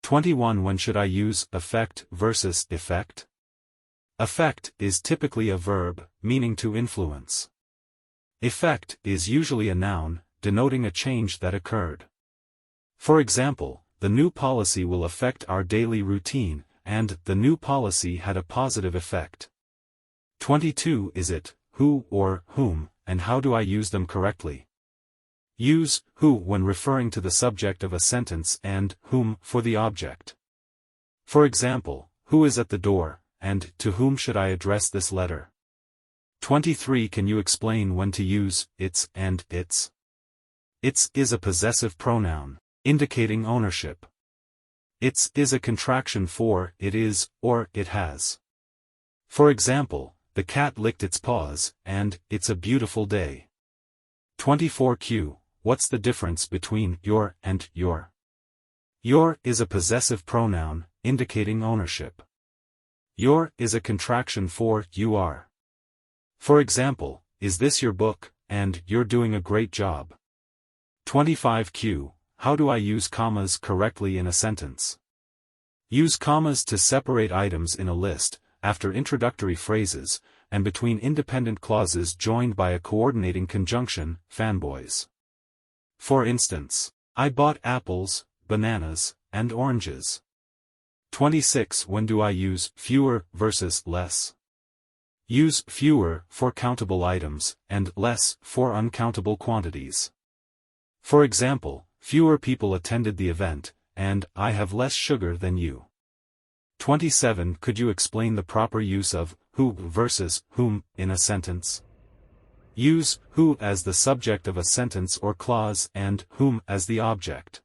21 When should I use effect versus effect? Effect is typically a verb, meaning to influence. Effect is usually a noun, denoting a change that occurred. For example, the new policy will affect our daily routine, and the new policy had a positive effect. 22 Is it, who or whom, and how do I use them correctly? Use who when referring to the subject of a sentence and whom for the object. For example, who is at the door, and to whom should I address this letter? 23 Can you explain when to use its and its? Its is a possessive pronoun, indicating ownership. Its is a contraction for it is or it has. For example, the cat licked its paws, and it's a beautiful day. 24 What's the difference between your and your? Your is a possessive pronoun, indicating ownership. Your is a contraction for you are. For example, is this your book, and you're doing a great job. 25 How do I use commas correctly in a sentence? Use commas to separate items in a list, after introductory phrases, and between independent clauses joined by a coordinating conjunction, fanboys. For instance, I bought apples, bananas, and oranges. 26 When do I use fewer versus less? Use fewer for countable items, and less for uncountable quantities. For example, fewer people attended the event, and I have less sugar than you. 27 Could you explain the proper use of who versus whom in a sentence? Use who as the subject of a sentence or clause and whom as the object.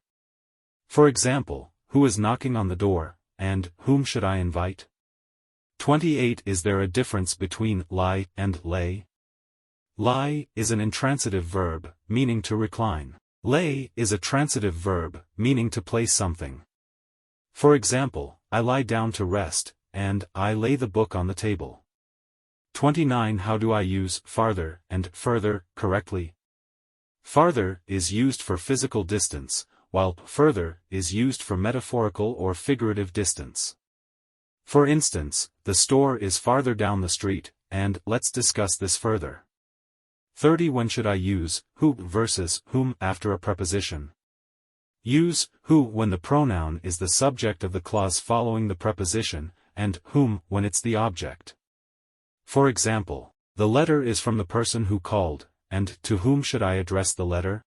For example, who is knocking on the door, and whom should I invite? 28 Is there a difference between lie and lay? Lie is an intransitive verb, meaning to recline. Lay is a transitive verb, meaning to place something. For example, I lie down to rest, and I lay the book on the table. 29 How do I use farther and further correctly? Farther is used for physical distance, while further is used for metaphorical or figurative distance. For instance, the store is farther down the street, and let's discuss this further. 30 When should I use who versus whom after a preposition? Use who when the pronoun is the subject of the clause following the preposition, and whom when it's the object. For example, the letter is from the person who called, and to whom should I address the letter?